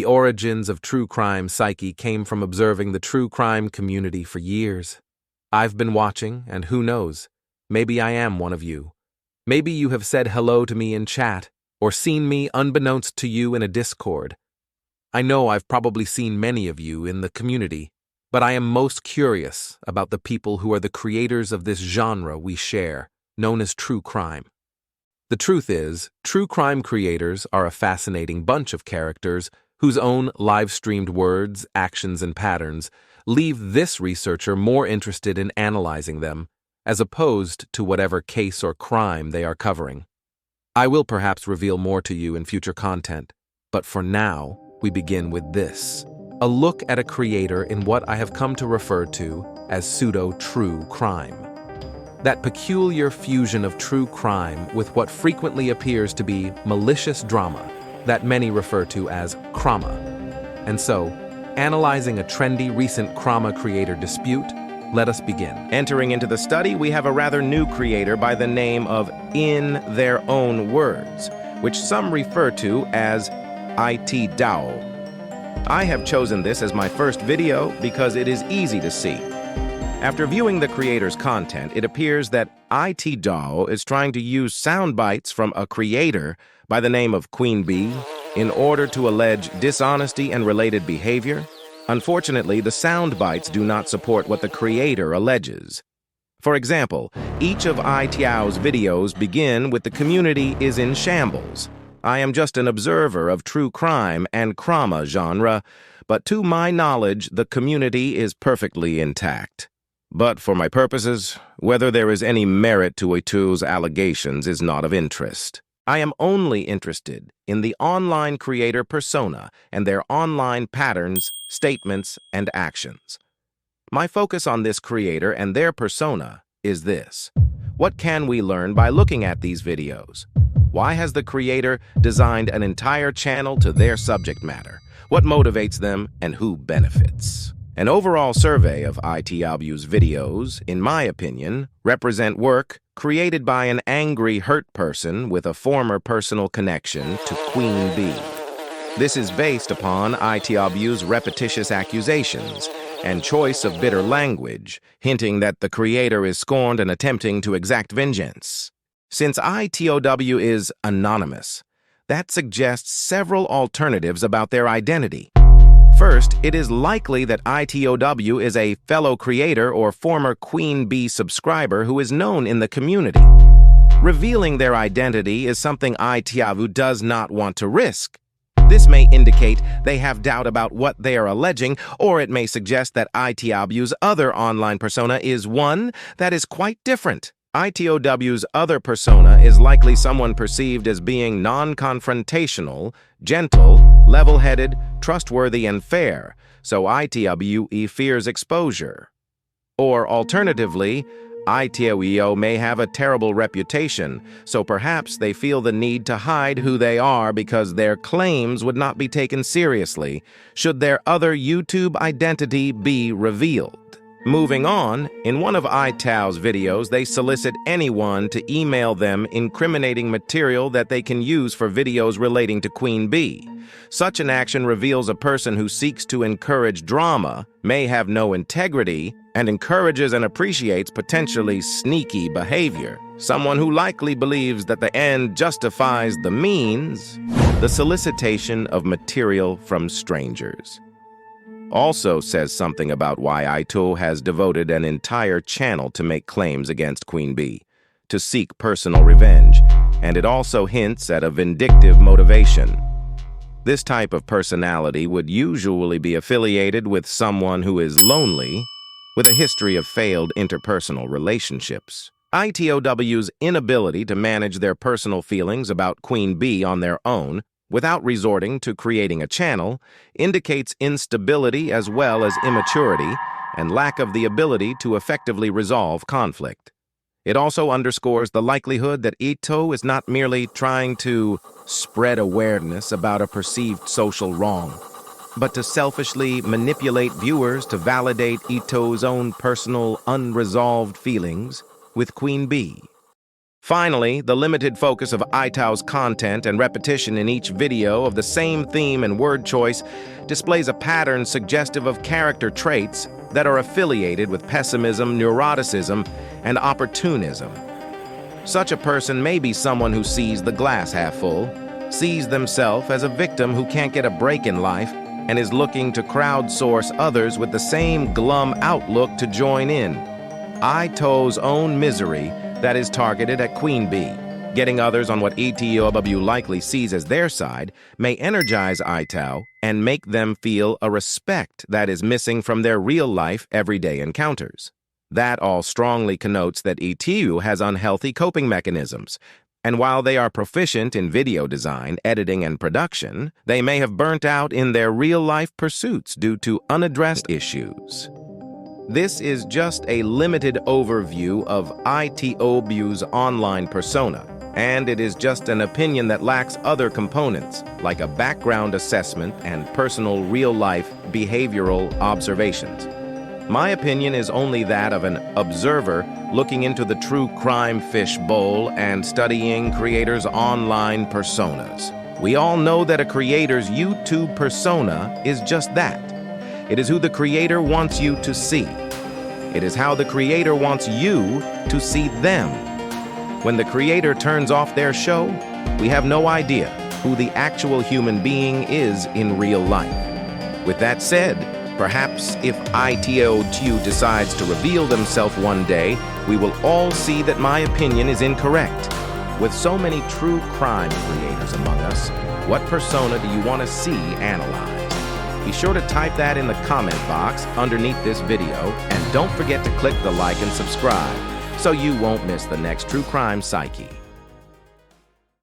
origins of true crime Psyche came from observing the true crime community for years. I've been watching, and who knows, maybe I am one of you. Maybe you have said hello to me in chat, or seen me unbeknownst to you in a Discord. I know I've probably seen many of you in the community, but I am most curious about the people who are the creators of this genre we share, known as true crime. The truth is, true crime creators are a fascinating bunch of characters whose own live-streamed words, actions, and patterns leave this researcher more interested in analyzing them, as opposed to whatever case or crime they are covering. I will perhaps reveal more to you in future content, but for now, we begin with this: a look at a creator in what I have come to refer to as pseudo-true crime. That peculiar fusion of true crime with what frequently appears to be malicious drama that many refer to as crama. And so, analyzing a trendy recent crama creator dispute, let us begin. Entering into the study, we have a rather new creator by the name of In Their Own Words, which some refer to as Itow. I have chosen this as my first video because it is easy to see. After viewing the creator's content, it appears that Itow is trying to use sound bites from a creator by the name of Queen Bee in order to allege dishonesty and related behavior. Unfortunately, the sound bites do not support what the creator alleges. For example, each of Itow's videos begin with "the community is in shambles. I am just an observer of true crime and crama genre, but to my knowledge, the community is perfectly intact. But for my purposes, whether there is any merit to Itow's allegations is not of interest. I am only interested in the online creator persona and their online patterns, statements, and actions. My focus on this creator and their persona is this: what can we learn by looking at these videos? Why has the creator designed an entire channel to their subject matter? What motivates them and who benefits? An overall survey of Itow's videos, in my opinion, represent work created by an angry, hurt person with a former personal connection to Queen Bee. This is based upon Itow's repetitious accusations and choice of bitter language, hinting that the creator is scorned and attempting to exact vengeance. Since Itow is anonymous, that suggests several alternatives about their identity. First, it is likely that Itow is a fellow creator or former Queen Bee subscriber who is known in the community. Revealing their identity is something Itow does not want to risk. This may indicate they have doubt about what they are alleging, or it may suggest that Itow's other online persona is one that is quite different. Itow's other persona is likely someone perceived as being non-confrontational, gentle, level-headed, trustworthy, and fair, so Itow fears exposure. Or alternatively, Itow may have a terrible reputation, so perhaps they feel the need to hide who they are because their claims would not be taken seriously should their other YouTube identity be revealed. Moving on, in one of Itow's videos, they solicit anyone to email them incriminating material that they can use for videos relating to Queen Bee. Such an action reveals a person who seeks to encourage drama, may have no integrity, and encourages and appreciates potentially sneaky behavior. Someone who likely believes that the end justifies the means. The solicitation of material from strangers also says something about why Itow has devoted an entire channel to make claims against Queen Bee, to seek personal revenge, and it also hints at a vindictive motivation. This type of personality would usually be affiliated with someone who is lonely, with a history of failed interpersonal relationships. Itow's inability to manage their personal feelings about Queen Bee on their own without resorting to creating a channel indicates instability as well as immaturity and lack of the ability to effectively resolve conflict. It also underscores the likelihood that Itow is not merely trying to spread awareness about a perceived social wrong, but to selfishly manipulate viewers to validate Itow's own personal unresolved feelings with Queen Bee. Finally, the limited focus of Itow's content and repetition in each video of the same theme and word choice displays a pattern suggestive of character traits that are affiliated with pessimism, neuroticism, and opportunism. Such a person may be someone who sees the glass half full, sees themselves as a victim who can't get a break in life, and is looking to crowdsource others with the same glum outlook to join in. Itow's own misery that is targeted at Queen Bee. Getting others on what Itow likely sees as their side may energize Itow and make them feel a respect that is missing from their real-life, everyday encounters. That all strongly connotes that Itow has unhealthy coping mechanisms, and while they are proficient in video design, editing, and production, they may have burnt out in their real-life pursuits due to unaddressed issues. This is just a limited overview of Itow's online persona, and it is just an opinion that lacks other components, like a background assessment and personal real-life behavioral observations. My opinion is only that of an observer looking into the true crime fish bowl and studying creators' online personas. We all know that a creator's YouTube persona is just that. It is who the creator wants you to see. It is how the creator wants you to see them. When the creator turns off their show, we have no idea who the actual human being is in real life. With that said, perhaps if Itow decides to reveal themselves one day, we will all see that my opinion is incorrect. With so many true crime creators among us, what persona do you want to see analyzed? Be sure to type that in the comment box underneath this video, and don't forget to click the like and subscribe so you won't miss the next True Crime Psyche.